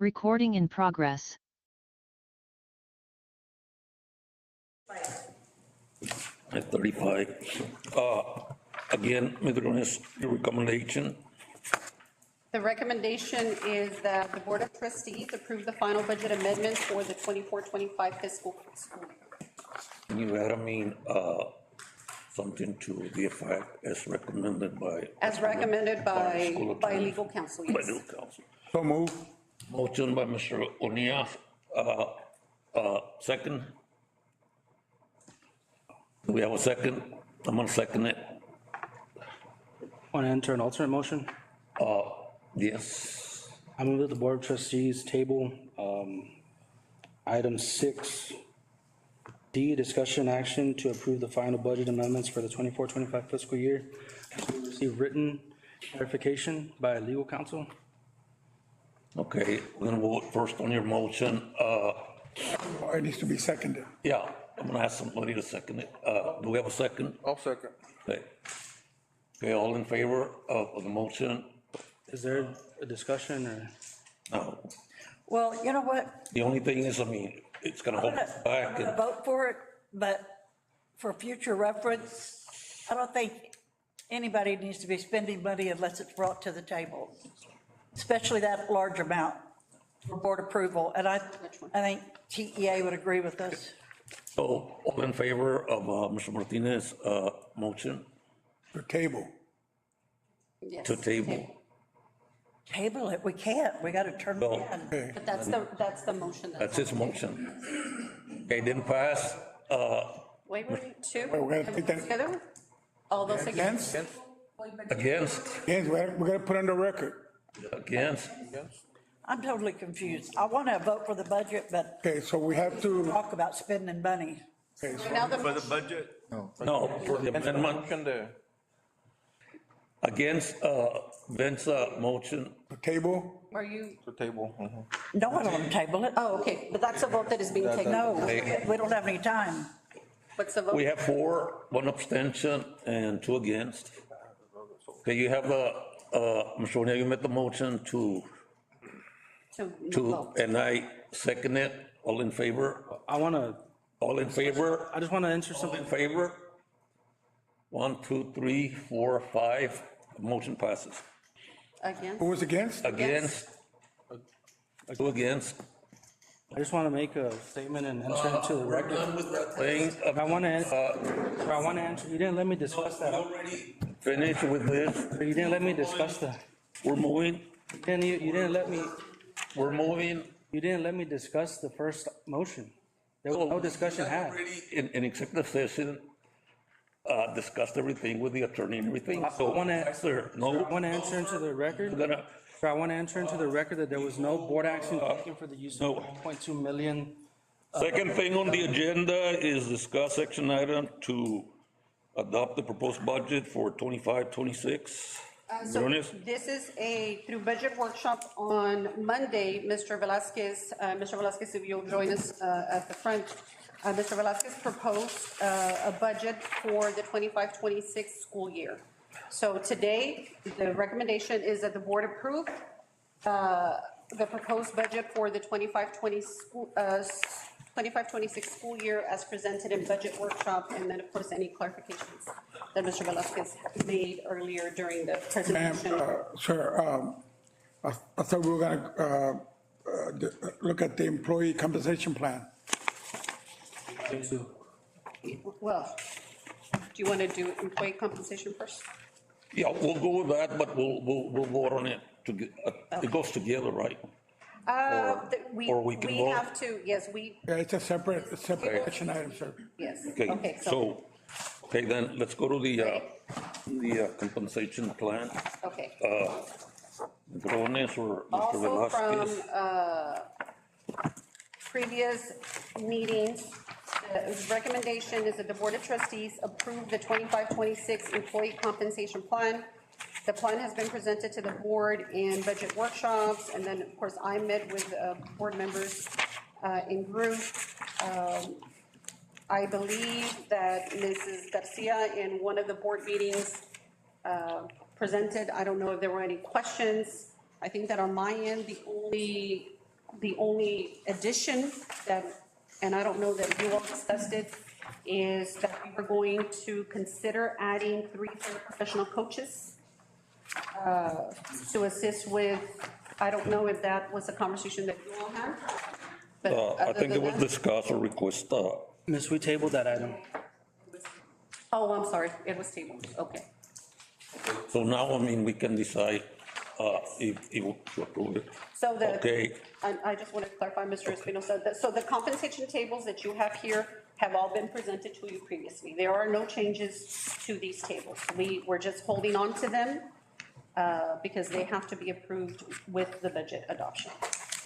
Recording in progress. At 35. Again, Mr. Rones, your recommendation. The recommendation is that the Board of Trustees approve the final budget amendments for the 24-25 fiscal school year. Can you add, something to the effect as recommended by? As recommended by school attorney. legal counsel, By yes. legal counsel. So move. Motion by Mr. O'Neill, second. Do we have a second? I'm gonna second it. Want to enter an alternate motion? Yes. I move that the Board of Trustees table item 6D, discussion action to approve the final budget amendments for the 24-25 fiscal year. To receive written clarification by legal counsel. Okay, we're gonna vote first on your motion. It needs to be seconded. Yeah, I'm gonna ask somebody to second it. Do we have a second? I'll second. Okay. Okay, all in favor of the motion? Is there a discussion or? No. Well, you know what? The only thing is, it's gonna hold us I'm back. gonna vote for it, but for future reference, I don't think anybody needs to be spending money unless it's brought to the table, especially that large amount for board approval. And I think TEA would agree with this. So, all in favor of Mr. Martinez's motion The table. Yes. to table? Table it, we can't, we gotta turn it Well, in. Okay. But that's the motion. That's his motion. Okay, didn't pass. Wait, two? Well, we're gonna take that- Together? All those against? Against? Against, Yes, we gotta put on the record. against. I'm totally confused. I wanna vote for the budget, but Okay, so we have to, talk about spending money. okay, so Now For the the, budget? No, for the amendment. Motion there. Against Vince's motion. the table, are you, The table. No, I don't wanna table it. oh, okay, but that's a vote that is being taken. No, we don't have any time. What's the vote? We have 4, 1 abstention, and 2 against. Okay, you have Mr. O'Neill, you made the motion to, vote. and I second it. All in favor? I want to, All in favor? I just want to enter All something. in favor? 1, 2, 3, 4, 5. Motion passes. Against? who was against? Against? 2 against. I just want to make a statement and enter into the record. Done with that thing. I want to answer, you didn't let me discuss that. Already finished with this. You didn't let me discuss that. We're moving. You didn't let me, We're moving. you didn't let me discuss the first motion. There was no discussion had. Already in executive session, discussed everything with the attorney and everything. I So, wanna- sir, I no, want to enter into the record. we're gonna, I want to enter into the record that there was no board action taken for the use No. of 1.2 million. second thing on the agenda is discuss action item to adopt the proposed budget for 25-26. So Veronis? this is through budget workshop on Monday, Mr. Velasquez, if you'll join us at the front. Mr. Velasquez proposed a budget for the 25-26 school year. So today, the recommendation is that the board approve the proposed budget for the 25-26 school year as presented in budget workshop, and then, of course, any clarifications that Mr. Velasquez made earlier during the Ma'am, presentation. sir, I thought we were gonna look at the employee compensation plan. Well, do you want to do employee compensation first? Yeah, we'll go with that, but we'll vote on it. It goes together, right? or we can vote? have to, yes, Yeah, it's a separate action item, sir. yes. Okay, so, okay, then let's go to the compensation plan. Okay. Veronis or Mr. Also Velasquez? from previous meetings, the recommendation is that the Board of Trustees approve the 25-26 employee compensation plan. The plan has been presented to the board in budget workshops, and then, of course, I met with board members in group. I believe that Mrs. Garcia in one of the board meetings presented, I don't know if there were any questions. I think that on my end, the only The only addition that, and I don't know that you all discussed it, is that we were going to consider adding 3 professional coaches to assist with, I don't know if that was a conversation that you all had. But I other think it than was that- discussed or request, Miss, we tabled that item. Oh, I'm sorry, it was tabled, okay. so now, I mean, we can decide, if to approve it. So the. Okay. I just want to clarify, Mr. Espinosa, so the compensation tables that you have here have all been presented to you previously. There are no changes to these tables. We're just holding on to them because they have to be approved with the budget adoption.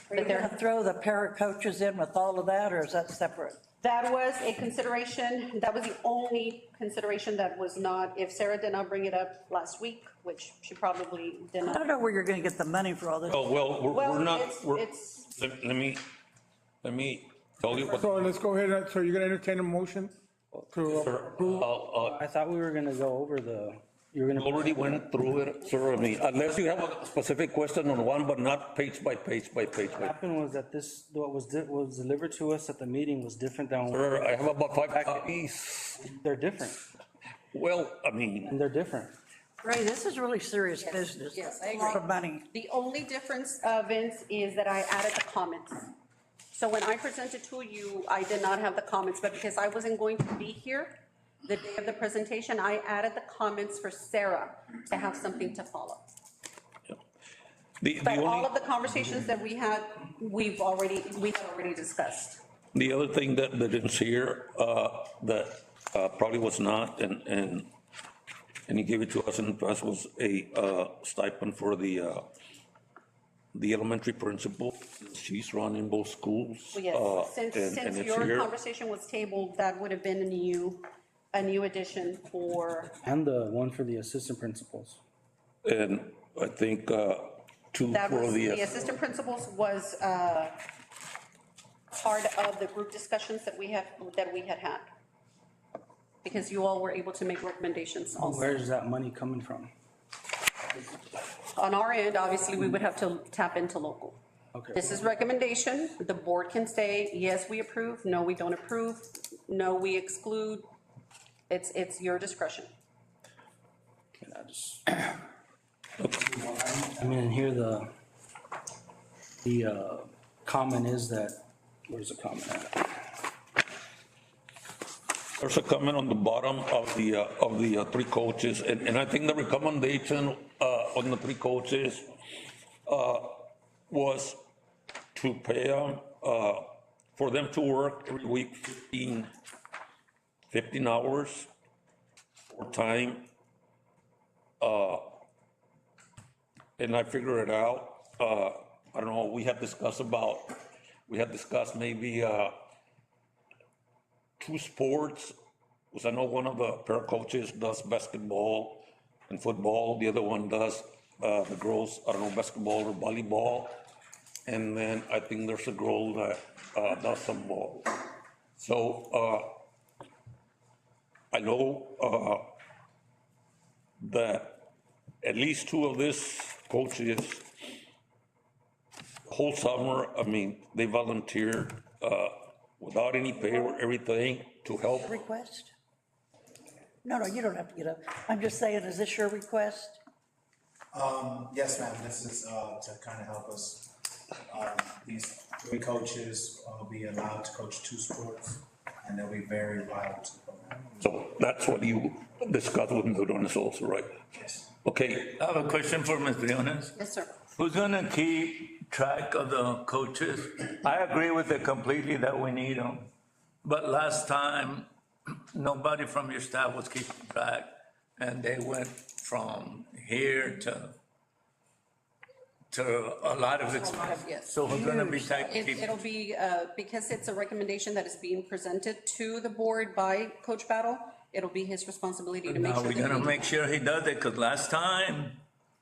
Are you But there- gonna throw the para coaches in with all of that, or is that separate? That was a consideration, that was the only consideration that was not, if Sarah did not bring it up last week, which she probably did I not. don't know where you're gonna get the money for all this. Oh, well, we're Well, not, it's- let me tell you what. So let's go ahead, so you're gonna entertain a motion to Sir, approve? I thought we were gonna go over you were We gonna, already went through it, sir, I mean, unless you have a specific question on one, but not page by page by page. what happened was that what was delivered to us at the meeting was different than, Sir, I have about 5 copies. they're different, Well, I mean, and they're different. Ray, this is really serious business. Yes, I A lot agree. of money. The only difference, Vince, is that I added the comments. So when I presented to you, I did not have the comments, but because I wasn't going to be here the day of the presentation, I added the comments for Sarah to have something to follow. the But all only, of the conversations that we had, we've already discussed. the other thing that is here, that probably was not, and he gave it to us in the past, was a stipend for the elementary principal. She's running both schools. Well, yes, and since it's your here. conversation was tabled, that would have been a new addition for, And the one for the assistant principals. And I think, two that for was, the the, assistant principals was part of the group discussions that we had had. Because you all were able to make recommendations also. Where's that money coming from? On our end, obviously, we would have to tap into local. Okay. This is recommendation. The board can say, yes, we approve, no, we don't approve, no, we exclude. It's your discretion. I just, I mean, here the comment is that, where's the comment at? there's a comment on the bottom of the 3 coaches, and I think the recommendation on the 3 coaches was to pay them, for them to work every week 15 hours for time. And I figured it out. I don't know, we had discussed maybe 2 sports, because I know one of the para coaches does basketball and football, the other one does the girls, I don't know, basketball or volleyball. And then I think there's a girl that does some ball. So I know that at least 2 of these coaches, whole summer, I mean, they volunteered without any pay or everything to help. Request? No, you don't have to get up. I'm just saying, is this your request? Yes, ma'am, this is to kind of help us. These 3 coaches will be allowed to coach 2 sports, and they'll be very vital to the program. So that's what you discussed with Ms. Ordonez also, right? Yes. Okay, I have a question for Ms. Leones. Yes, sir. Who's gonna keep track of the coaches? I agree with it completely that we need them. But last time, nobody from your staff was keeping track, and they went from here to a lot of it. Yes. So who's gonna be It'll be, because it's a recommendation that is being presented to the board by Coach Battle, it'll be his responsibility to make Now, sure. we're that gonna he- make sure he does it, because last time,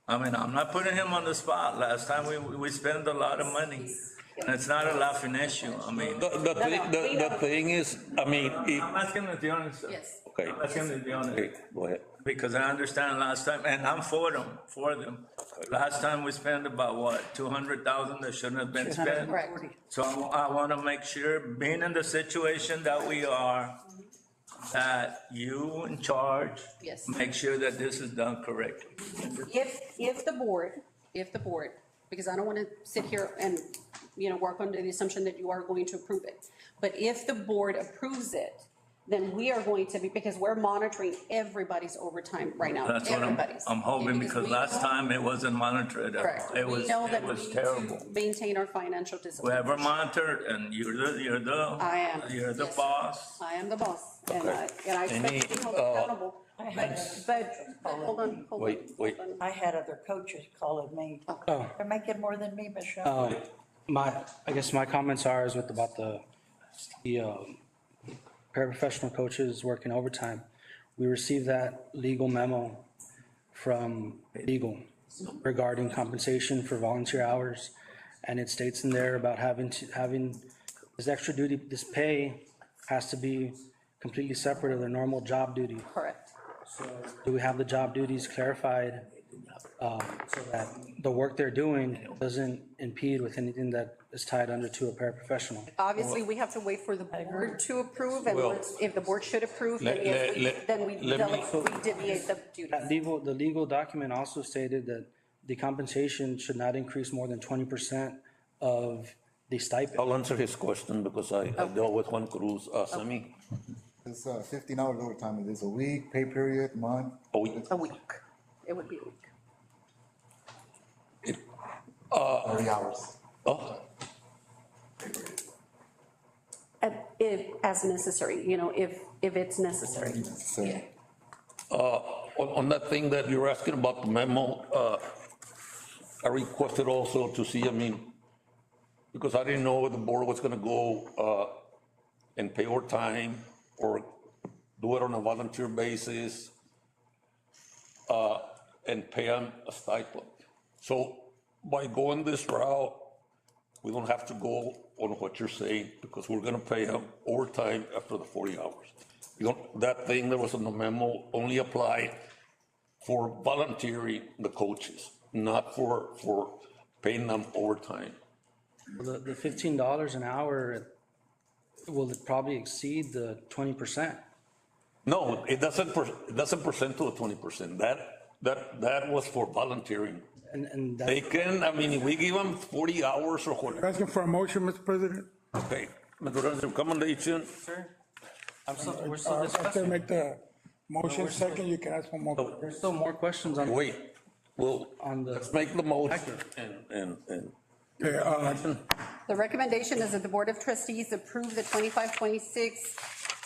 I mean, I'm not putting him on the spot. Last time, we spent a lot of money. And it's not a laughing issue. I mean, the thing is, I mean, I'm asking Ms. Leones. Yes. okay, I'm asking Ms. Leones. okay, go ahead. Because I understand last time, and I'm for them. Last time we spent about what, 200,000 that shouldn't have been spent? Correct. So I want to make sure, being in the situation that we are, that you in charge. Yes. Make sure that this is done correctly. If the board, because I don't want to sit here and, work under the assumption that you are going to approve it. But if the board approves it, then we are going to be, because we're monitoring everybody's overtime right now. That's what Everybody's. I'm hoping, Because because we last know- time it wasn't monitored. Correct. It was We know that we was need terrible. to maintain our financial discipline. Whoever monitored, and you're the. I am. You're the Yes. boss. I am the boss, and I Any, expect to be held accountable. But, hold on. Wait. hold on. I had other coaches calling me. Oh. They're making more than me, Michelle. I guess my comments are is about the paraprofessional coaches working overtime. We received that legal memo from legal regarding compensation for volunteer hours. And it states in there about having this extra duty, this pay has to be completely separate of their normal job duty. Correct. Do we have the job duties clarified, so that the work they're doing doesn't impede with anything that is tied under to a paraprofessional? Obviously, we have to wait for the board to approve, and Well, if the board should approve, then we deviate the That duties. the legal document also stated that the compensation should not increase more than 20% of the stipend. I'll answer his question because I dealt with Juan Cruz, Semi. It's 15 hours overtime. Is this a week, pay period, month? a week. A week. It would be a week. 30 hours. Oh, As necessary, if it's necessary. So, on that thing that you're asking about the memo, I requested also to see, because I didn't know if the board was gonna go, and pay overtime or do it on a volunteer basis, and pay them a stipend. So by going this route, we don't have to go on what you're saying, because we're gonna pay them overtime after the 40 hours. That thing that was in the memo only applied for volunteering the coaches, not for paying them overtime. The $15 an hour, will it probably exceed the 20%? No, it doesn't percent to the 20%. That was for volunteering. And that, They can, if we give them 40 hours or whatever, Asking for a motion, Mr. President? okay. Mr. Ransom, recommendation, we're still After discussing. make the motion second, you can ask for more. There's still more questions on. wait, well, On the- let's make the motion and Okay, The recommendation is that the Board of Trustees approve the 25-26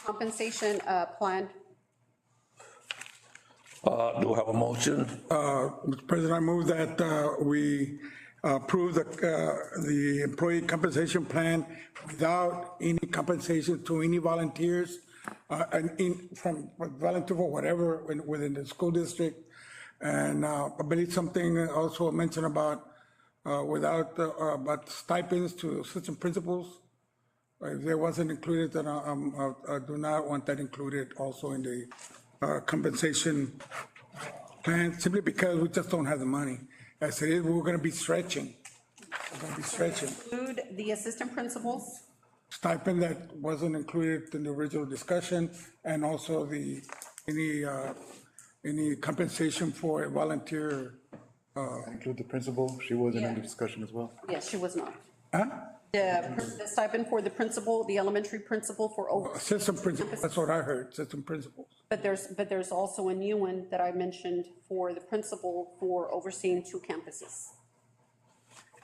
compensation plan. do we have a motion? Mr. President, I move that we approve the employee compensation plan without any compensation to any volunteers, from volunteer or whatever within the school district. And I believe something also mentioned about about stipends to assistant principals. If there wasn't included, then I do not want that included also in the compensation plan, simply because we just don't have the money. As it is, we're gonna be stretching. We're gonna be stretching. Include the assistant principals, Stipend that wasn't included in the original discussion, and also any compensation for a volunteer. include the principal. She wasn't in the Yeah. discussion as well. yes, she was not. Huh? The stipend for the principal, the elementary principal for over, Assistant principal, that's what I heard, assistant principals. but there's also a new one that I mentioned for the principal for overseeing 2 campuses.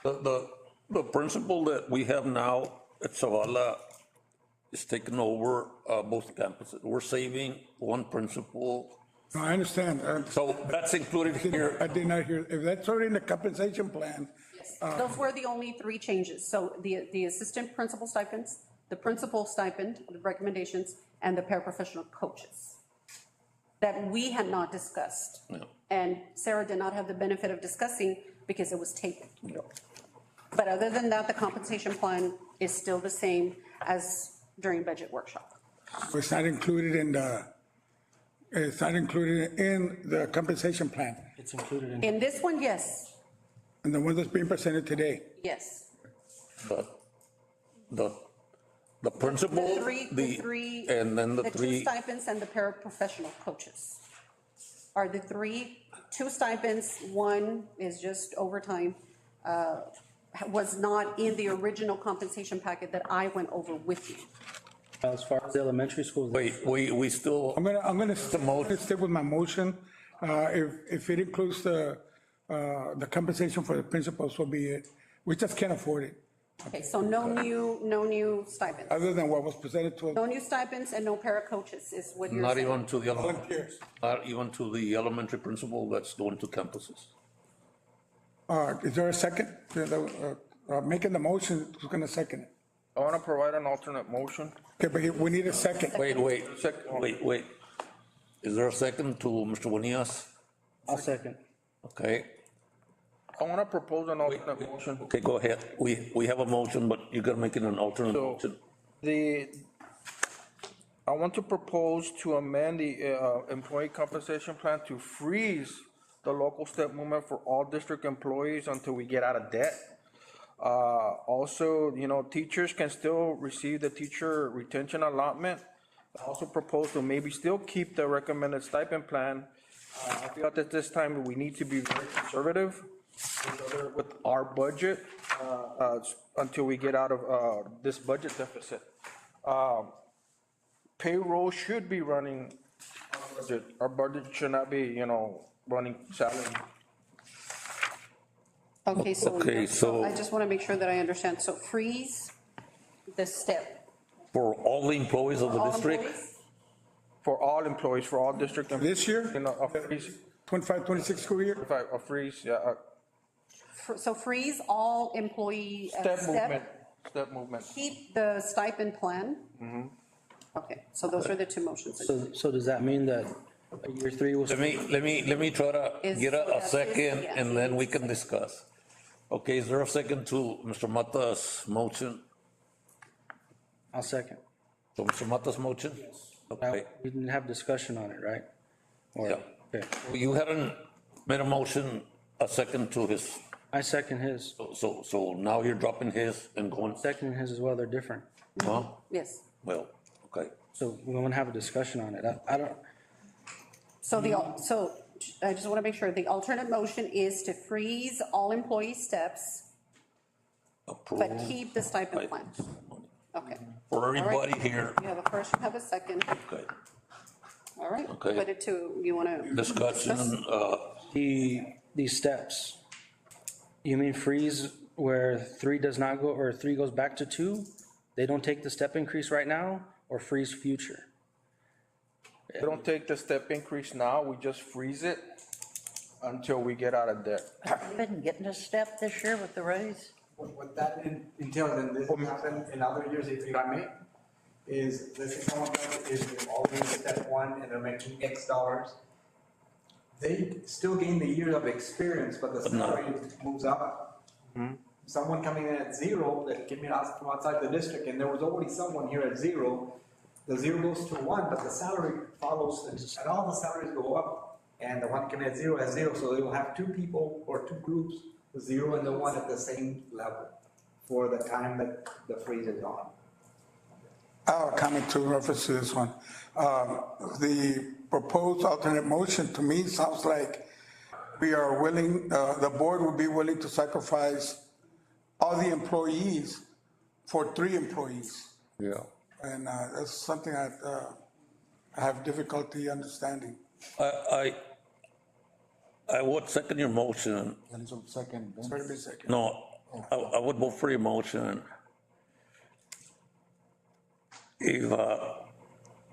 The principal that we have now at Zavala is taking over both campuses. We're saving one principal. No, I understand. So that's included here. I did not hear, if that's already in the compensation plan, Those were the only 3 changes. So the assistant principal stipends, the principal stipend, the recommendations, and the paraprofessional coaches that we had not discussed. No. And Sarah did not have the benefit of discussing because it was taken. But other than that, the compensation plan is still the same as during budget workshop. it's not included in the compensation plan. It's included in. In this one, yes. And the one that's being presented today. Yes. the, the, the principal, The three. and then the The two three, stipends and the paraprofessional coaches are the two stipends. One is just overtime, was not in the original compensation packet that I went over with you. As far as the elementary schools. wait, we still, I'm gonna motion. stick with my motion. If it includes the compensation for the principals, so be it. We just can't afford it, Okay, so no new stipends. other than what was presented to us. No new stipends and no para coaches is what you're not saying. even to the, Volunteers. not even to the elementary principal that's going to campuses. Is there a second? Making the motion, who's gonna second it? I want to provide an alternate motion. Okay, but we need a second. Wait. Is there a second to Mr. Bonilla's? I'll second. Okay, I want to propose an alternate motion. okay, go ahead. We have a motion, but you gotta make it an alternate So motion. I want to propose to amend the employee compensation plan to freeze the local step movement for all district employees until we get out of debt. Also, teachers can still receive the teacher retention allotment. I also propose to maybe still keep the recommended stipend plan. I feel that this time we need to be very conservative with our budget until we get out of this budget deficit. Payroll should be running our budget. Our budget should not be, running salary. Okay, Okay, so- I just want to make sure that I understand. So freeze the step. For all the employees of the All district? employees? For all employees, for all district. This year? A freeze, 25, 26 school year? a freeze, yeah, So freeze all employee. step movement. Keep the stipend plan? Okay, so those are the two motions. So does that mean that year three was? Let me try to Is- get a yes, second yes, and then we yes. can discuss. Okay, is there a second to Mr. Mata's motion? I'll second. So Mr. Mata's motion? Okay, We didn't have discussion on it, right? Or- Yeah. Okay, you hadn't made a motion, a second to his, I second his. so now you're dropping his and going, Second his as well, they're different. huh? Yes. Well, okay. So we're gonna have a discussion on it. I don't, So I just want to make sure, the alternate motion is to freeze all employee steps, but Approve. keep the stipend plan. Okay. For All right. everybody here, You have a first, you have a second. okay, All right. Okay. Put it to, you want to? discussion, these steps, you mean freeze where three does not go, or three goes back to two? They don't take the step increase right now, or freeze future? We don't take the step increase now, we just freeze it until we get out of debt. Have you been getting a step this year with the raise? What that entails, and this has happened in other years, if I may, is, let's say someone is already step one and they're making X dollars. They still gain the year of experience, but the salary moves up. Someone coming in at zero, that came in from outside the district, and there was already someone here at zero, the zero goes to one, but the salary follows, and all the salaries go up. And the one coming at zero has zero, so they will have two people or two groups, the zero and the one at the same level for the time that the freeze is on. I have a comment to reference to this one. The proposed alternate motion to me sounds like we are willing, the board would be willing to sacrifice all the employees for 3 employees. yeah. And that's something I have difficulty understanding. I would second your motion. Second. It's better to be second. No, I would vote for your motion. If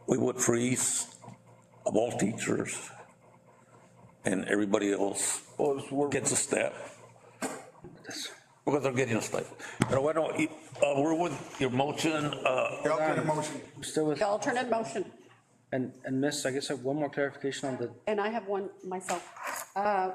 we would freeze of all teachers and everybody else gets a step, because they're getting a stipend. But why don't, we're with your motion, The alternate motion. Still with, The alternate motion, and Miss, I guess I have one more clarification on the, and I have one myself.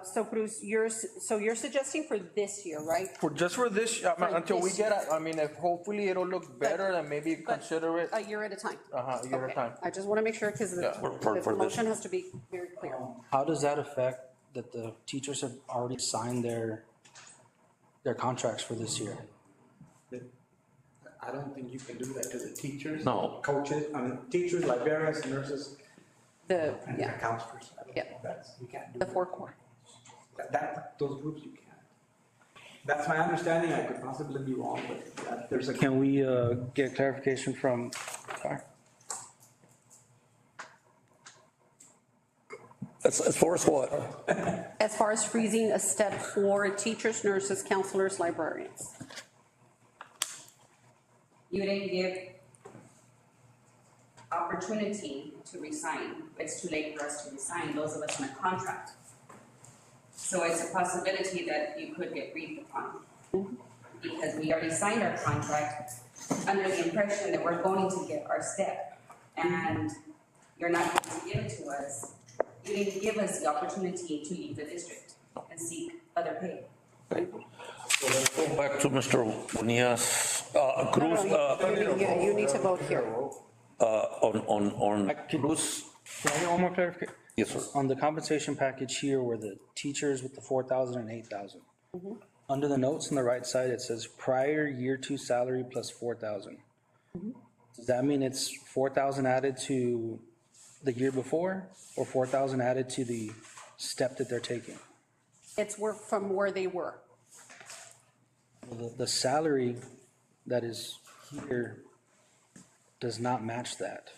So Bruce, you're suggesting for this year, right? Just for this, until we this get, if hopefully it'll look better, then maybe But consider it, A year at a time. a year at a Okay. time. I just want to make sure, because the For this. motion has to be very clear. how does that affect that the teachers have already signed their their contracts for this year. I don't think you can do that to the teachers. No. Coaches, I mean, teachers, librarians, nurses, and Yeah, counselors. I don't Yeah. think you can't do the four core. those groups you can't. That's my understanding, I could possibly be wrong, but there's a. Can we get clarification from, sorry? As far as what? As far as freezing a step for teachers, nurses, counselors, librarians. You didn't give opportunity to resign. It's too late for us to resign, those of us in a contract. So it's a possibility that you could get briefed upon. Because we already signed our contract under the impression that we're going to get our step. And you're not going to give it to us. You didn't give us the opportunity to leave the district and seek other pay. So let's go back to Mr. Bonilla's, Cruz, You need to vote here. on Cruz. Can I get one more clarification? Yes, sir. On the compensation package here where the teachers with the 4,000 and 8,000. Under the notes on the right side, it says prior year two salary plus 4,000. Does that mean it's 4,000 added to the year before or 4,000 added to the step that they're taking? It's from where they were. The salary that is here does not match that.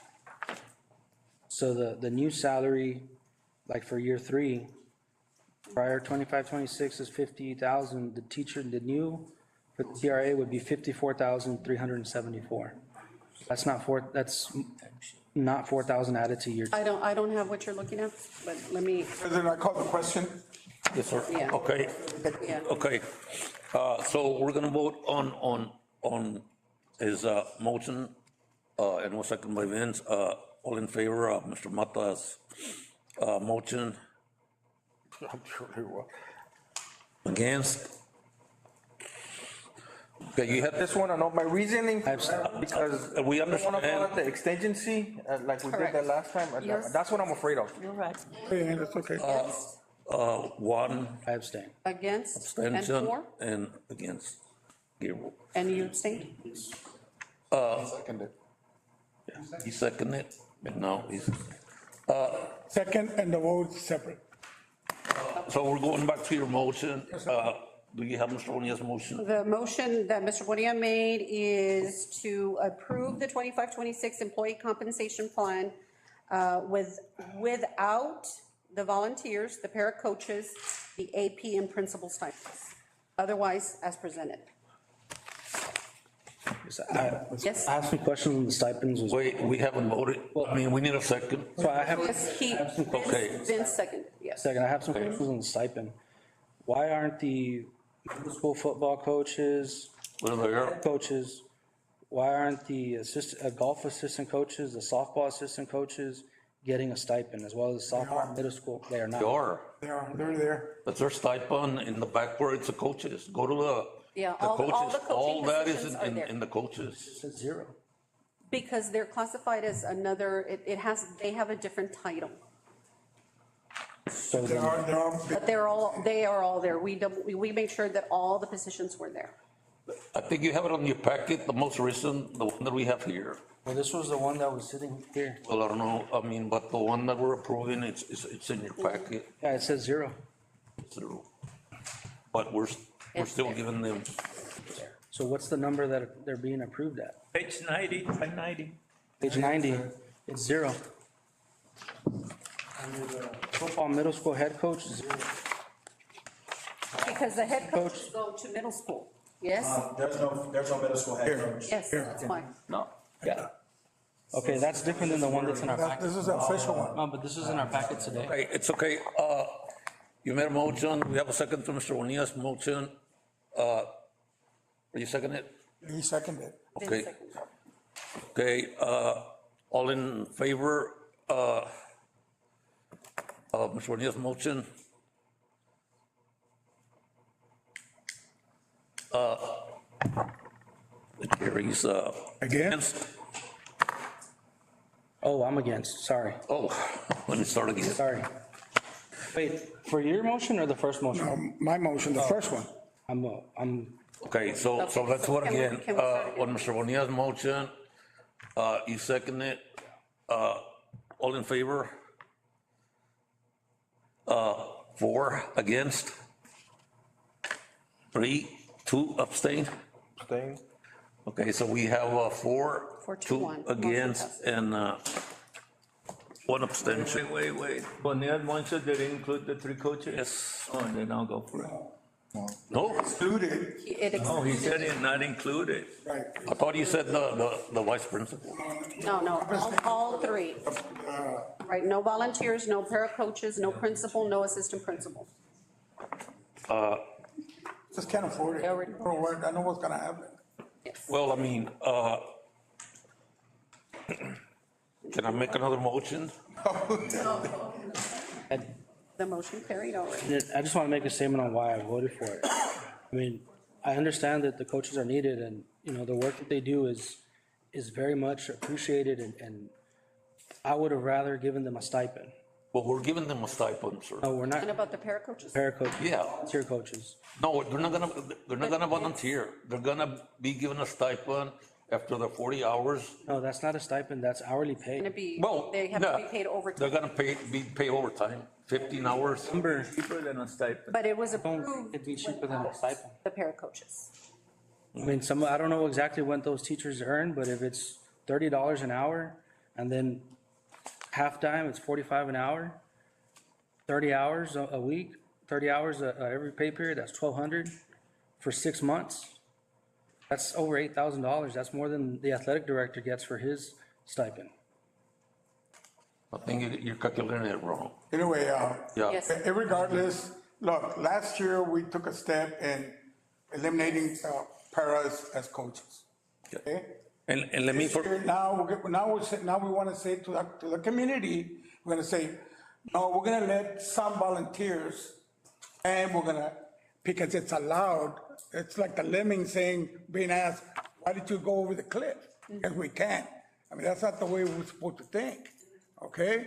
So the new salary, like for year three, prior 25-26 is 50,000. The teacher, the new for the TRA would be 54,374. That's not 4,000 added to year. I don't have what you're looking at, but let me, President, I call the question. Yes, sir. Yeah. Okay, yeah. okay. So we're gonna vote on his motion, and one second by Vince. All in favor of Mr. Mata's motion? I'm sure he will. Against? Okay, you had Just want to know my reasoning, Abstain. because We I don't want to understand. call it the exigency, like we did that Correct. last time. Yes. That's what I'm afraid of. You're right. Yeah, that's okay. One I abstain. Against and abstention for, and against. Gabriel. and you abstained? Seconded. He seconded, and now he's, Second, and the vote separate. so we're going back to your motion. Do you have Mr. Bonilla's motion? The motion that Mr. Bonilla made is to approve the 25-26 employee compensation plan without the volunteers, the para coaches, the AP and principal stipends. Otherwise, as presented. Yes. I have some questions on the stipends as well. Wait, we haven't voted. I mean, we need a second. So I have, Yes, Okay. Vince seconded, yes. second, I have some questions on the stipend. Why aren't the middle school football coaches, We're there. coaches, why aren't the golf assistant coaches, the softball assistant coaches getting a stipend as well as softball middle school? They are not. Sure. They're there. That's their stipend in the back where it's the coaches. Go to Yeah, the all the coaches. coaching All that is positions are there. in the coaches. It says zero. Because they're classified as another, they have a different title. So They then, are, But they are all there. We made sure that all the positions were there. I think you have it on your packet, the most recent, the one that we have here. well, this was the one that was sitting here. Well, I don't know, I mean, but the one that we're approving, it's in your packet. Yeah, it says zero. But we're It's still there. giving them, So what's the number that they're being approved at? Page 90, 590. Page 90, it's zero. Football middle school head coach, zero. Because the head coaches go to middle school. Yes? There's no middle school head coach. Yes, that's fine. no. Yeah. Okay, that's different than the one that's in our packet. this is the official one. No, but this is in our packet today. Hey, it's okay, you made a motion, we have a second to Mr. Bonilla's motion. Are you second it? He seconded. Okay. Okay, all in favor, of Mr. Bonilla's motion? It carries, Against? Oh, I'm against, sorry, oh, let me start again. sorry. Wait, for your motion or the first motion? My motion, the first one. I'm, Okay, so Okay, let's so vote can we- again. can we start again? On Mr. Bonilla's motion, you second it. All in favor? 4 against? 3, 2 abstain? Abstain. Okay, so we have 4, 4 to 2 1. Motion against, passes. and 1 abstention. Wait. Bonilla's motion, did it include the 3 coaches? Yes. Oh, then I'll go for it. No, Included, Oh, he said it not included. right. I thought you said the vice principal. No, all 3. Right, no volunteers, no para-coaches, no principal, no assistant principal. Just can't afford it. They already- I know what's gonna happen. Yes. Well, I mean, can I make another motion? The motion carried already. I just want to make a statement on why I voted for it. I mean, I understand that the coaches are needed and, you know, the work that they do is very much appreciated and I would have rather given them a stipend. Well, we're giving them a stipend, sir. No, we're And not about the para-coaches? para-coaches. Yeah. Tier coaches. No, they're not gonna volunteer. They're gonna be given a stipend after the 40 hours. No, that's not a stipend, that's hourly pay. Going to be, Well, they have to yeah, be paid They're overtime. gonna be paid overtime, 15 hours. Number, Cheaper than a stipend. But it was don't, approved. it'd be cheaper than a stipend. The para-coaches. I mean, I don't know exactly what those teachers earn, but if it's $30 an hour and then halftime, it's 45 an hour, 30 hours a week, 30 hours every pay period, that's 1,200 for 6 months. That's over $8,000. That's more than the athletic director gets for his stipend. I think you're calculating it wrong. Anyway, Yeah. Yes. Regardless, look, last year we took a step in eliminating paras as coaches. Okay? And let me, This year, Now we want to say to the community, we're going to say, no, we're going to let some volunteers and we're going to, because it's allowed, it's like the lemming saying, being asked, why did you go over the cliff? Because we can't. I mean, that's not the way we're supposed to think, okay?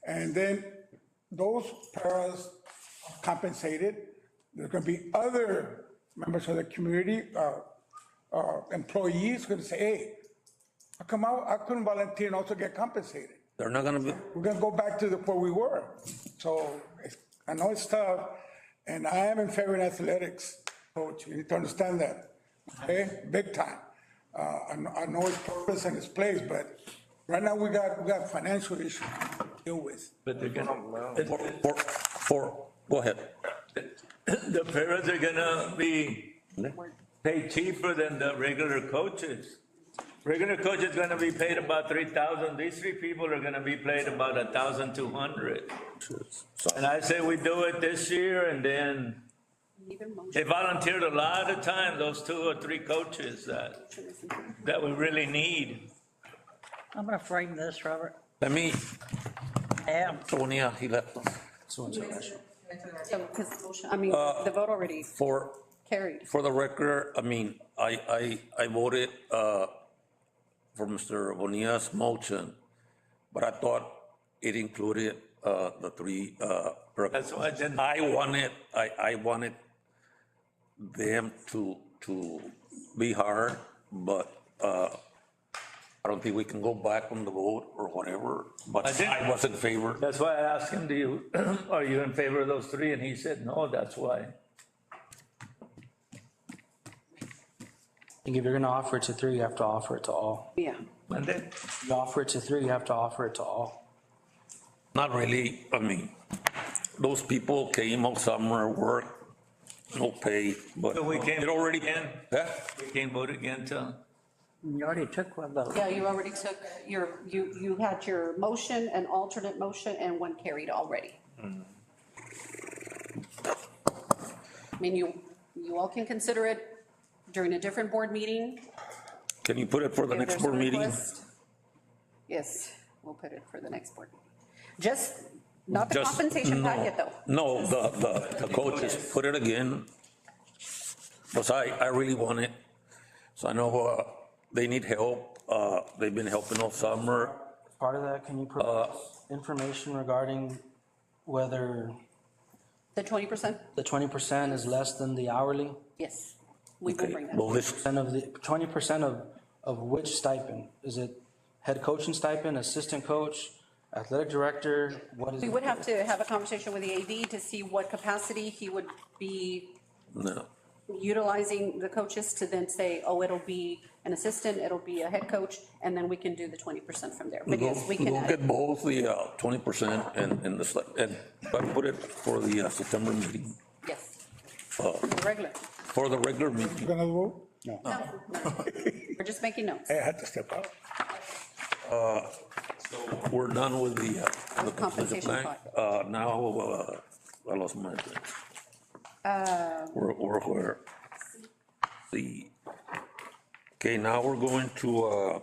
And then those paras are compensated. There's going to be other members of the community, employees going to say, hey, how come I couldn't volunteer and also get compensated? they're not gonna be, We're gonna go back to where we were. So I know it's tough, and I am in favor of athletics, coach. You need to understand that, okay? Big time. I know its purpose and its place, but right now we got financial issues to deal with. But they're gonna, go ahead. the paras are gonna be paid cheaper than the regular coaches. Regular coach is gonna be paid about 3,000. These 3 people are gonna be paid about 1,200. And I say we do it this year, and then Even motion. they volunteered a lot of time, those 2 or 3 coaches that we really need. I'm gonna frame this, Robert. Let me, I am. Sonia, he left us. So it's a question. Yeah, because the motion, I mean, the vote already carried. For the record, I mean, I voted, for Mr. Bonilla's motion, but I thought it included, the 3, That's why I didn't. I wanted them to be hard, but, I don't think we can go back on the vote or whatever, but I was in favor. That's why I asked him, are you in favor of those 3? And he said, no, that's why. I think if you're gonna offer it to 3, you have to offer it to all. Yeah. And then, You offer it to 3, you have to offer it to all. Not really, I mean, those people came all summer, work, no pay, but so we can't it already, again? yeah, We can't vote again till, You already took one vote. Yeah, you already took you had your motion, an alternate motion, and 1 carried already. I mean, you all can consider it during a different board meeting. can you put it for the If next there's board a meeting? request. Yes, we'll put it for the next board. Just, not the Just- compensation no, packet, though. No, the coaches, put it again, because I really want it, so I know, they need help, they've been helping all summer. Part of that, can you provide information regarding whether The 20%? The 20% is less than the hourly? Yes, we will bring that. Well, this, Percent of the, 20% of which stipend? Is it head coaching stipend, assistant coach, athletic director? What is We it? would have to have a conversation with the AD to see what capacity he would be no. utilizing the coaches to then say, oh, it'll be an assistant, it'll be a head coach, and then we can do the 20% from there. But yes, we can We'll add get both the 20% and the, and put it for the September meeting, yes, uh, regular. for the regular meeting. Gonna vote? No, no. We're just making notes. I had to step out. We're done with the Compensation plan. Now, I lost my, where, okay, now we're going to,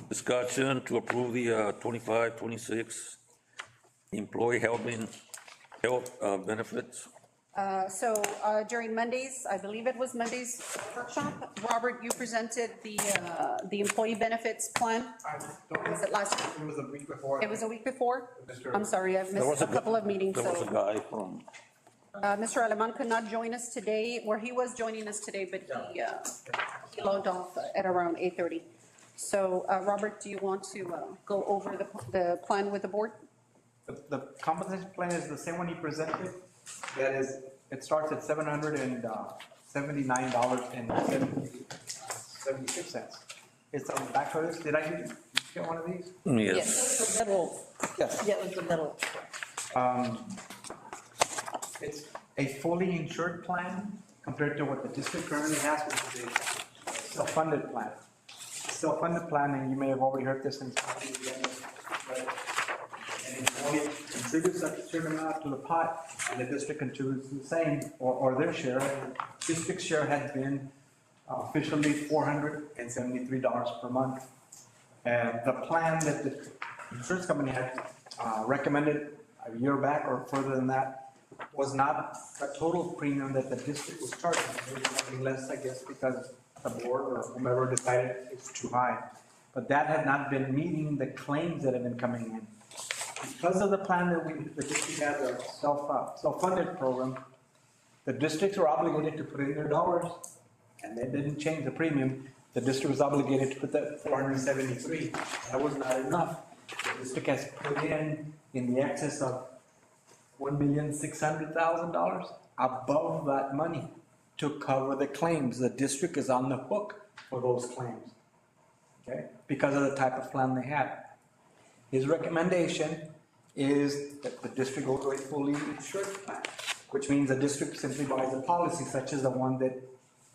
discussion to approve the, 25, 26 employee health benefits. So during Mondays, I believe it was Monday's workshop, Robert, you presented the employee benefits plan. Was it last week? It was a week before. It was a week before? Mr. I'm sorry, I've There was missed a couple of meetings, There was a so. guy from, Mr. Alaman could not join us today, or he was joining us today, but he logged off at around 8:30. So, Robert, do you want to go over the plan with the board? The compensation plan is the same one he presented. That is, it starts at $779.76. It's on the back of this. Did I get one of these? yes. The middle, Yes. yeah, it was the middle. It's a fully insured plan compared to what the district currently has, which is a self-funded plan. Self-funded plan, and you may have already heard this in some of the agendas, but an employee contributes a certain amount to the pot, and the district contributes the same, or their share. District share has been officially $473 per month. And the plan that the insurance company had recommended a year back or further than that was not the total premium that the district was charging. It was something less, I guess, because the board or whomever decided it's too high. But that had not been meeting the claims that have been coming in. Because of the plan that the district has a self-funded program, the districts were obligated to put in their dollars, and they didn't change the premium. The district was obligated to put that 473. That was not enough. The district has put in the excess of $1,600,000 above that money to cover the claims. The district is on the hook for those claims, okay, because of the type of plan they had. His recommendation is that the district go to a fully insured plan, which means the district simply buys a policy such as the one that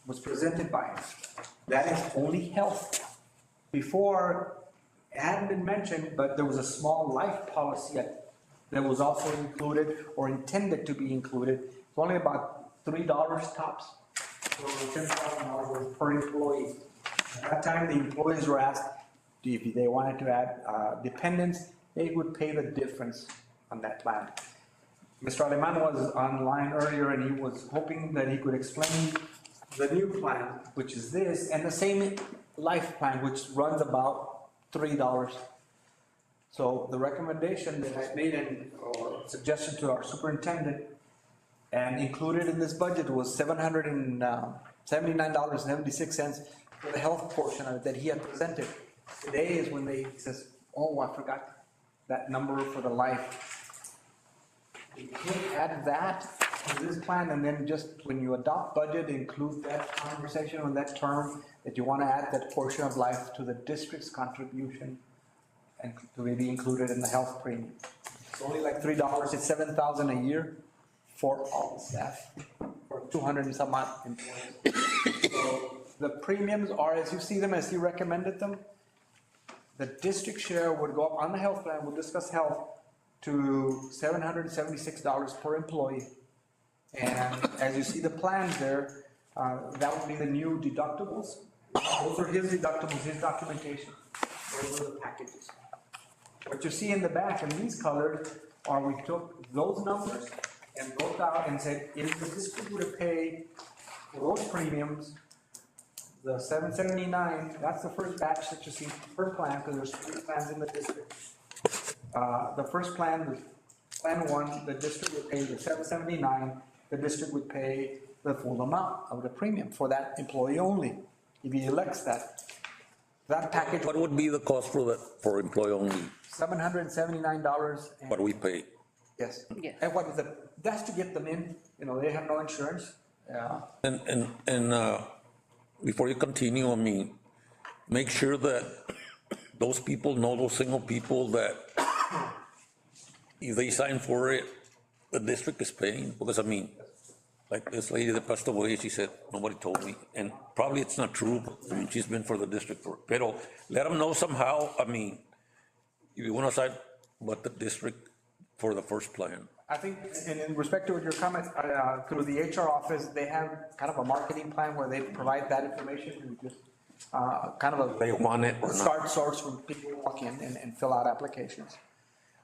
was presented by him. That is only health. Before, it hadn't been mentioned, but there was a small life policy that was also included or intended to be included. It's only about $3 tops, so $10,000 per employee. At that time, the employees were asked if they wanted to add dependents, they would pay the difference on that plan. Mr. Aleman was online earlier and he was hoping that he could explain the new plan, which is this, and the same life plan, which runs about $3. So the recommendation that I made or suggestion to our superintendent and included in this budget was $779.76 for the health portion of it that he had presented. Today is when they says, oh, I forgot that number for the life. You could add that to this plan and then just when you adopt budget, include that conversation on that term that you want to add that portion of life to the district's contribution and to be included in the health premium. It's only like $3, it's $7,000 a year for all the staff, for 200 and some odd employees. So the premiums are as you see them, as he recommended them. The district share would go up on the health plan, we'll discuss health, to $776 per employee. And as you see the plans there, that would be the new deductibles. Those are his deductibles, his documentation. Those are the packages. What you see in the back in these colored are we took those numbers and broke out and said, if the district were to pay for those premiums, the 779, that's the first batch that you see per plan, because there's 3 plans in the district. The first plan, Plan one, the district would pay the $779, the district would pay the full amount of the premium for that employee only, if he elects that. That package, What would be the cost for that, for employee only? $779. What do we pay? Yes. Yes. And what is the, that's to get them in, they have no insurance. And before you continue, I mean, make sure that those people know, those single people, that if they sign for it, the district is paying, because I mean, like this lady that passed away, she said, nobody told me, and probably it's not true, I mean, she's been for the district for, pero let them know somehow, I mean, if you want to sign, but the district for the first plan. I think, and in respect to your comment, through the HR office, they have kind of a marketing plan where they provide that information and just, kind of a. They want it or not. Start source when people walk in and fill out applications.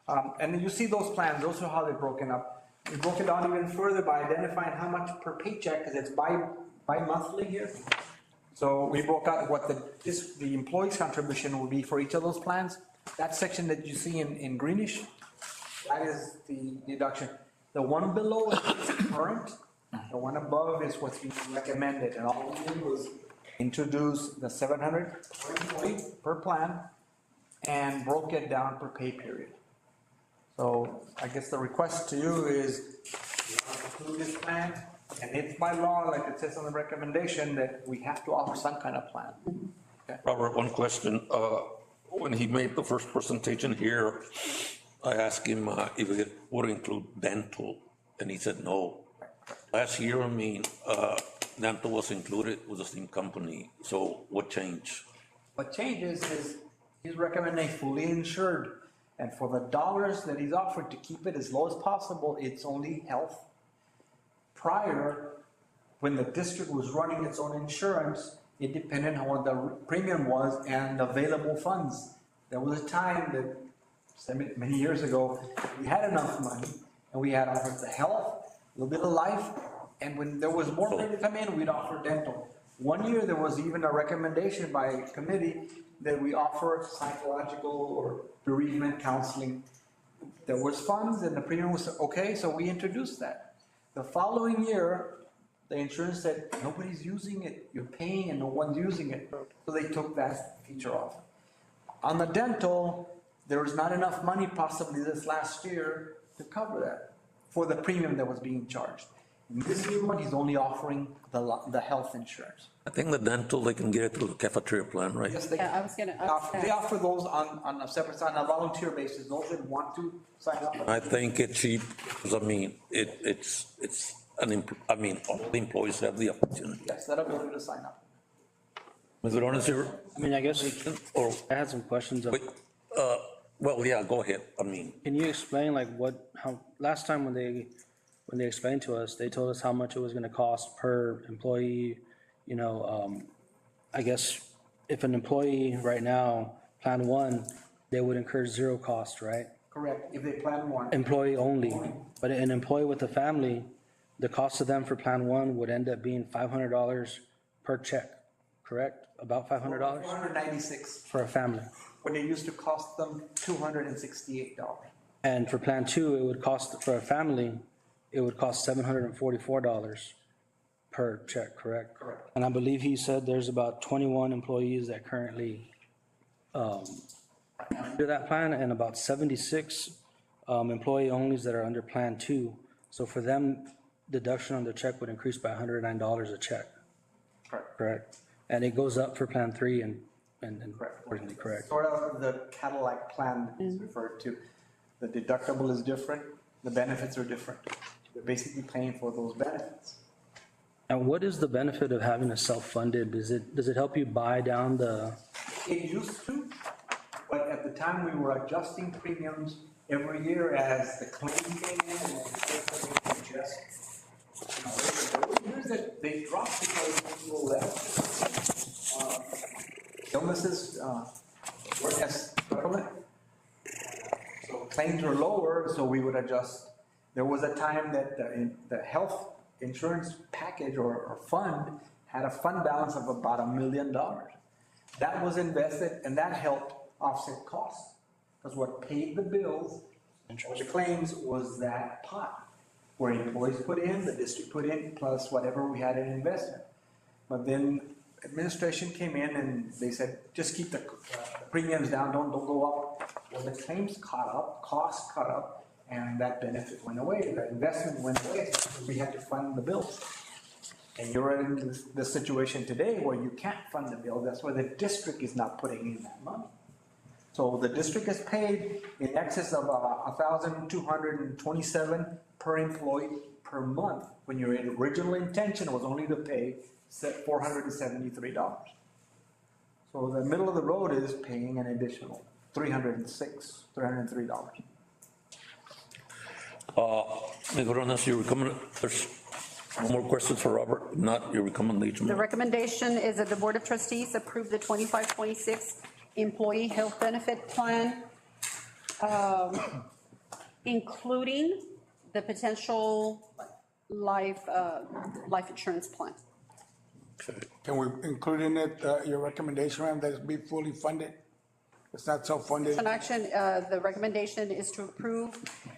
And then you see those plans, those are how they're broken up. We broke it down even further by identifying how much per paycheck, because it's bi-monthly here. So we broke out what the employee's contribution will be for each of those plans. That section that you see in greenish, that is the deduction. The one below is current, the one above is what's being recommended, and all we did was introduce the 700 per employee per plan and broke it down per pay period. So I guess the request to you is approve this plan, and it's by law, like it says on the recommendation, that we have to offer some kind of plan. Okay. Robert, one question, when he made the first presentation here, I asked him if it would include dental, and he said no. Last year, I mean, dental was included with the same company, so what changed? What changes is he's recommending fully insured, and for the dollars that he's offered to keep it as low as possible, it's only health. Prior, when the district was running its own insurance, it depended on what the premium was and available funds. There was a time that many years ago, we had enough money and we had offered the health, a little bit of life, and when there was more money to come in, we'd offer dental. One year, there was even a recommendation by a committee that we offer psychological or bereavement counseling. There was funds and the premium was okay, so we introduced that. The following year, the insurance said, nobody's using it, you're paying and no one's using it. So they took that feature off. On the dental, there was not enough money possibly this last year to cover that for the premium that was being charged. In this new one, he's only offering the health insurance. I think the dental, they can get it through the cafeteria plan, right? Yes, they Yeah, I can. was gonna They offer those on a separate side, on a volunteer basis, those that want to sign up. I think it's cheap, because I mean, it's I mean, all the employees have the opportunity. Yes, that ability to sign up. Mr. Lawrence, I mean, I guess, or, I had some questions. wait, well, yeah, go ahead, I mean, Can you explain like how, last time when they explained to us, they told us how much it was gonna cost per employee, I guess if an employee right now, plan one, they would incur zero cost, right? Correct, if they plan one. Employee only, but an employee with a family, the cost of them for plan one would end up being $500 per check, correct? About $500 $496, for a family. when it used to cost them $268. And for plan two, it would cost, for a family, it would cost $744 per check, correct? Correct. And I believe he said there's about 21 employees that currently under that plan, and about 76 employee onlys that are under plan two. So for them, deduction on their check would increase by $109 a check. Correct. Correct? And it goes up for plan three and Correct. accordingly, correct? Sort of the Cadillac plan is referred to. The deductible is different, the benefits are different. They're basically paying for those benefits. And what is the benefit of having a self-funded? Does it help you buy down the, It used to, but at the time we were adjusting premiums every year as the claim came in and the adjust. There were years that they dropped because people left. Illnesses weren't as prevalent. So claims were lower, so we would adjust. There was a time that the health insurance package or fund had a fund balance of about $1 million. That was invested and that helped offset costs. Because what paid the bills What the claims was that pot where employees put in, the district put in, plus whatever we had in investment. But then administration came in and they said, just keep the premiums down, don't go up. Well, the claims caught up, costs caught up, and that benefit went away, the investment went away, so we had to fund the bills. And you're in the situation today where you can't fund the bill, that's why the district is not putting in that money. So the district is paid in excess of $1,227 per employee per month, when your original intention was only to pay $473. So the middle of the road is paying an additional $303. Ms. Ronas, you recommend, there's no more questions for Robert? If not, your recommendation? The recommendation is that the Board of Trustees approve the 25-26 Employee Health Benefit Plan, including the potential life insurance plan. Can we include in it, your recommendation, ma'am, that it be fully funded? It's not self-funded? An action, the recommendation is to approve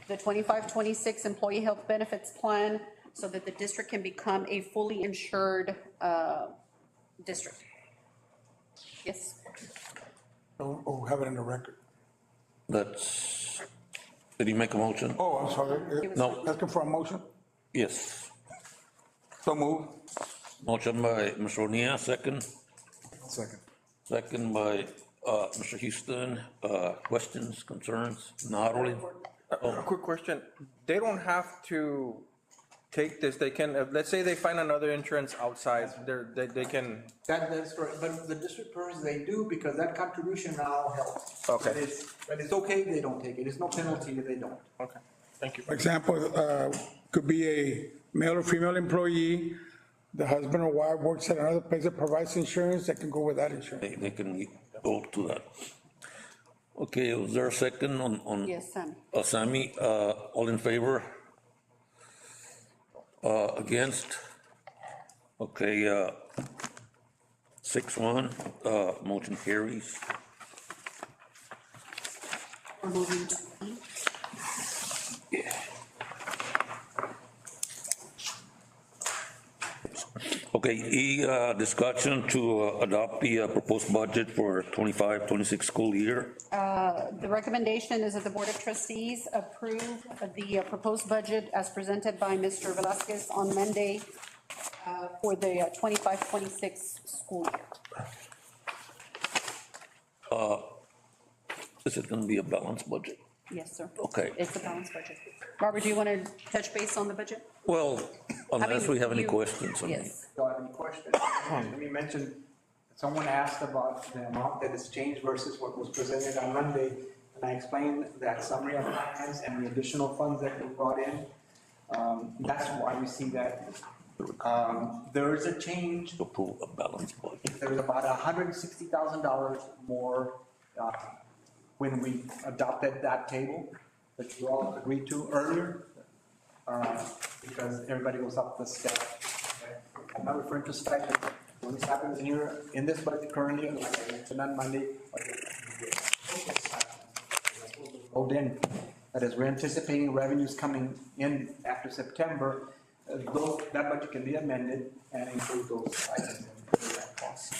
the 25-26 Employee Health Benefits Plan so that the district can become a fully insured district. Yes. Oh, have it in the record. That's, did he make a motion? Oh, I'm sorry. No. Asking for a motion? Yes. So move. Motion by Mr. O'Neill, second. Second. Second by Mr. Houston. Questions, concerns? Not really. A quick question. They don't have to take this, they can, let's say they find another insurance outside, they can, That's right, but the district purses, they do, because that contribution now helps. Okay. But it's okay if they don't take it, there's no penalty if they don't. okay, thank you. For example, could be a male or female employee, the husband or wife works at another place that provides insurance, that can go with that insurance. They can go to that. Okay, was there a second on? Yes, Sammy. Sammy, all in favor? Against? Okay, 6-1, motion carries. We're moving to Okay, discussion to adopt the proposed budget for 25-26 school year. The recommendation is that the Board of Trustees approve the proposed budget as presented by Mr. Velasquez on Monday for the 25-26 school year. Is it going to be a balanced budget? Yes, sir. Okay. It's a balanced budget. Robert, do you want to touch base on the budget? Well, unless we have any you- questions. I mean. Yes. Do you have any questions? Let me mention, someone asked about the amount that has changed versus what was presented on Monday, and I explained that summary of plans and the additional funds that were brought in. That's why we see that. There is a change. To approve a balanced budget. There's about $160,000 more when we adopted that table that you all agreed to earlier, because everybody goes up the step. Okay? I'm not referring to stipends. When this happens in this budget currently, like I mentioned on Monday, hold in. That is, we're anticipating revenues coming in after September. That budget can be amended and include those items and that cost.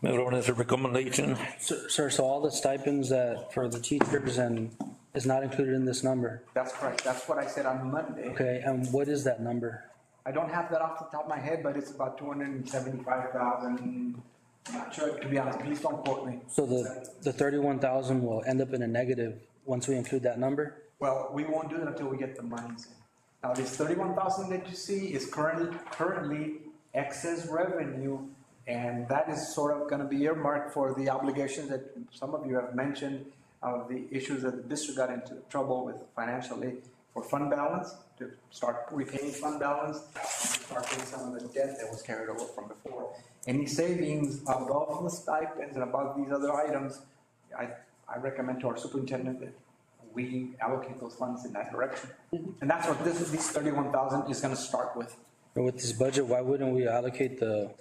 Everyone has a recommendation? Sir, so all the stipends that, for the teachers and is not included in this number? That's correct. That's what I said on Monday. Okay, and what is that number? I don't have that off the top of my head, but it's about 275,000. I'm not sure, to be honest, please don't quote me. So the 31,000 will end up in a negative once we include that number? Well, we won't do it until we get the monies in. Now, this 31,000 that you see is currently excess revenue, and that is sort of gonna be earmarked for the obligations that some of you have mentioned, of the issues that the district got into trouble with financially, for fund balance, to start repaying fund balance, start paying some of the debt that was carried over from before. Any savings above the stipends and above these other items, I recommend to our superintendent that we allocate those funds in that direction. And that's what this 31,000 is gonna start with. But with this budget, why wouldn't we allocate the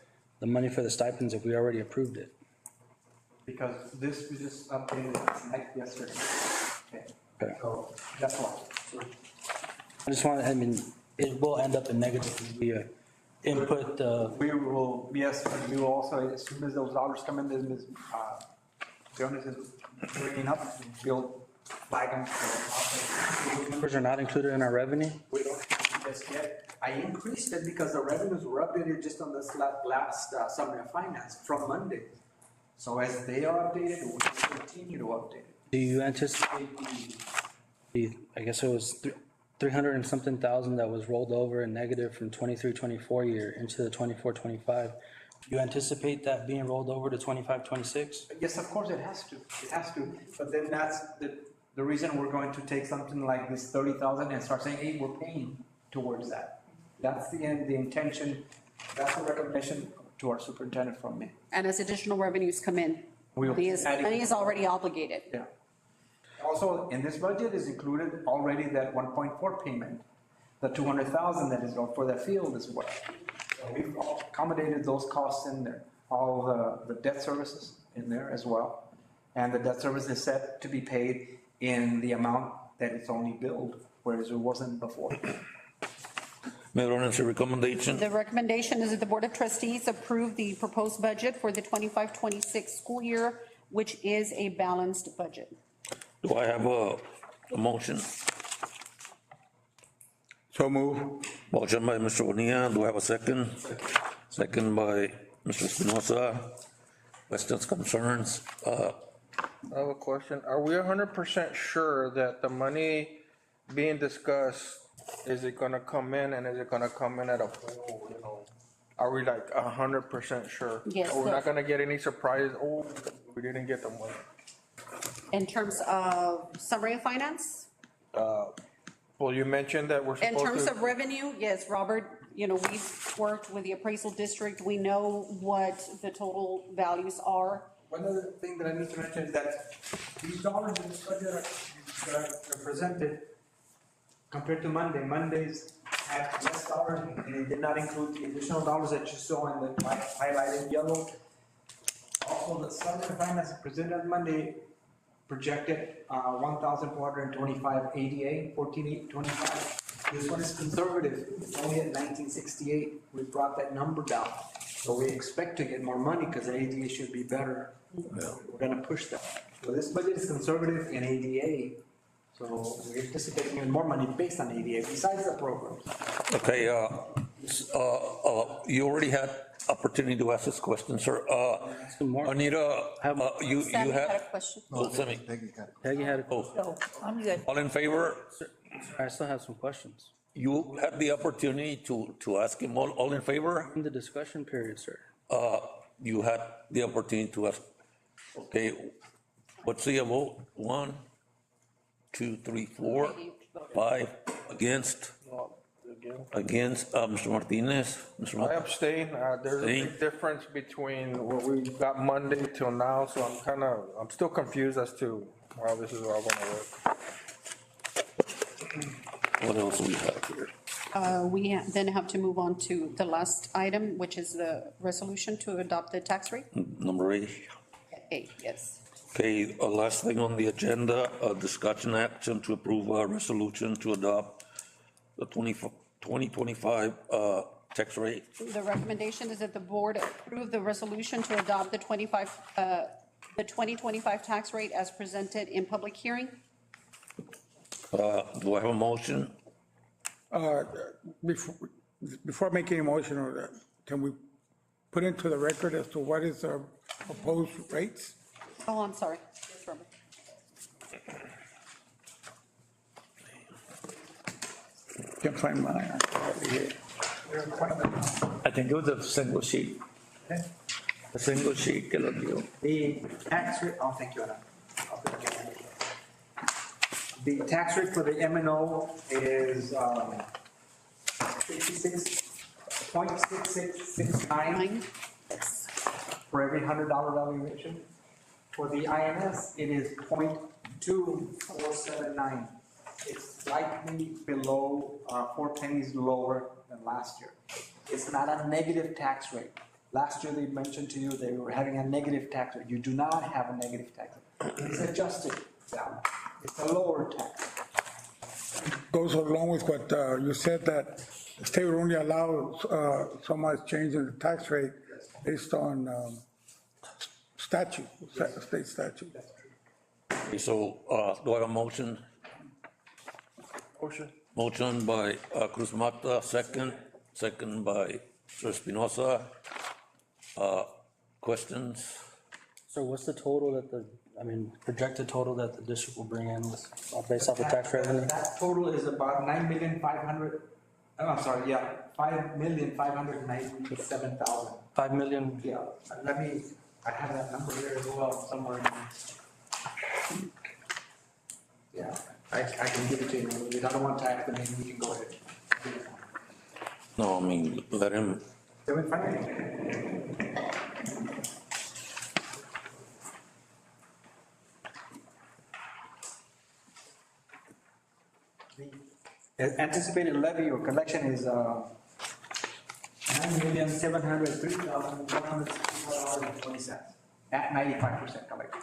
money for the stipends if we already approved it? Because this, we just updated it yesterday. Okay. Okay. So that's why. I just want, I mean, it will end up in negative if we input the, We will, yes, we will also, as soon as those dollars come in, as Ms. Jonas is bringing up, we'll flag them. numbers are not included in our revenue. We don't have this yet. I increased it because the revenues were updated just on this last summary of finance from Monday. So as they are updated, we will continue to update it. Do you anticipate I guess it was 300 and something thousand that was rolled over in negative from 23-24 year into the 24-25? You anticipate that being rolled over to 25-26? Yes, of course, it has to, but then that's the reason we're going to take something like this 30,000 and start saying, hey, we're paying towards that. That's the intention, that's the recommendation to our superintendent from me. And as additional revenues come in, We'll the keep adding- money is already obligated. Yeah. Also, in this budget is included already that 1.4 payment, the 200,000 that is for the field as well. So we've accommodated those costs in there, all the debt services in there as well. And the debt service is set to be paid in the amount that it's only billed, whereas it wasn't before. Mayor Ordonez, your recommendation? The recommendation is that the Board of Trustees approve the proposed budget for the 25-26 school year, which is a balanced budget. Do I have a motion? So move. Motion by Mr. Bonilla, do I have a second? Second by Mr. Espinosa. Questions, concerns? I have a question. Are we 100% sure that the money being discussed, is it gonna come in and is it gonna come in at a full, you know? Are we like 100% sure? Yes, We're sir. not gonna get any surprise, oh, we didn't get the money. In terms of summary of finance, Well, you mentioned that we're in supposed terms to. of revenue, yes, Robert, we've worked with the appraisal district. We know what the total values are. One other thing that I need to mention is that these dollars in this budget are presented compared to Mondays had less dollars and it did not include the additional dollars that you saw in the highlighted yellow. Also, the summary of finance presented on Monday projected 1,425 ADA, 14,825. This one is conservative, it's only at 1968. We brought that number down. So we expect to get more money because the ADA should be better. We're gonna push that. So this budget is conservative in ADA. So we're anticipating even more money based on ADA besides the programs. Okay, you already had opportunity to ask this question, sir. Anita, you Sammy had a had, question. oh, Sammy, Peggy had, So I'm good. all in favor? I still have some questions. You had the opportunity to ask him, all in favor? In the discussion period, sir. You had the opportunity to ask, okay, what's the vote? 1, 2, 3, 4, 5, against, Mr. Martinez, Mr. I Martinez. abstain. There's a big difference between what we got Monday till now, so I'm still confused as to how this is all gonna work. What else do we have here? We then have to move on to the last item, which is the resolution to adopt the tax rate. Number 8. 8, yes. Okay, last thing on the agenda, discussion action to approve a resolution to adopt the 2025 tax rate. The recommendation is that the board approve the resolution to adopt the 2025 tax rate as presented in public hearing. Do I have a motion? Before making a motion, can we put into the record as to what is our proposed rates? Oh, I'm sorry. Yes, Robert. Can't find mine. I think it was a single sheet. A single sheet que lo dio. The tax rate, oh, thank you, Ana. The tax rate for the M and O is 66.6669 for every $100 valuation. For the INS, it is 0.2479. It's slightly below, 4 pennies lower than last year. It's not a negative tax rate. Last year, they mentioned to you they were having a negative tax rate. You do not have a negative tax rate. It's adjusted down. It's a lower tax. Goes along with what you said, that the state would only allow so much change in the tax rate based on statute, state statute. Okay, so, do I have a motion? Motion. Motion by Cruz Mata, second by Mr. Espinosa. Questions? So what's the total that projected total that the district will bring in with, based off the tax revenue? That total is about 9,500,000, I'm sorry, yeah, 5,597,000. 5 million? Yeah, I have that number here as well somewhere. Yeah, I can give it to you. If you don't want tax, then maybe we can go ahead. No, I mean, let him, 7,500. The anticipated levy or collection is 9,703,164.20 at 95% collection.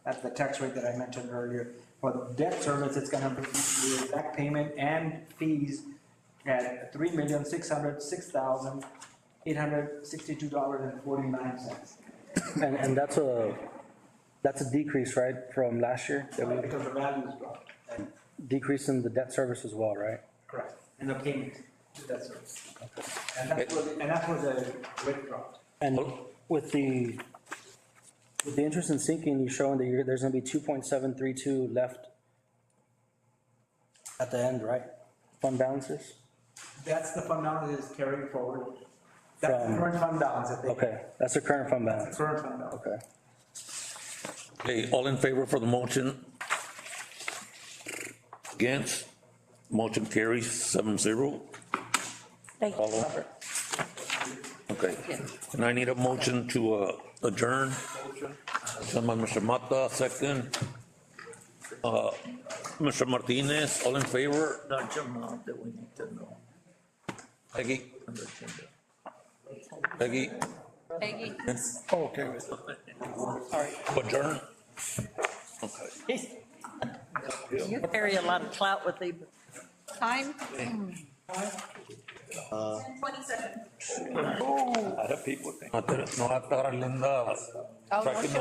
That's the tax rate that I mentioned earlier. For the debt service, it's gonna be the exact payment and fees at $3,606,862.49. And that's a decrease, right, from last year? Because the values dropped. Decrease in the debt service as well, right? Correct. And the payment to debt service. And that's where the rate dropped. And with the interest in sinking, you're showing that there's gonna be 2.732 left at the end, right? Fund balances? That's the fund balance that is carrying forward. That's the current fund balance that they. Okay, that's the current fund balance. Current fund balance. Okay. okay, all in favor for the motion? Against? Motion carries 7-0. Thank you, Follow. Robert. Okay, and I need a motion to adjourn. Motion by Mr. Mata, second. Mr. Martinez, all in favor? Large amount that we need to know Peggy? on the agenda. Peggy? Peggy? Okay. Adjourn? Okay. You carry a lot of clout with the. Time? 27. I have people. No, I thought Linda. Oh, no, tracking she'll- us.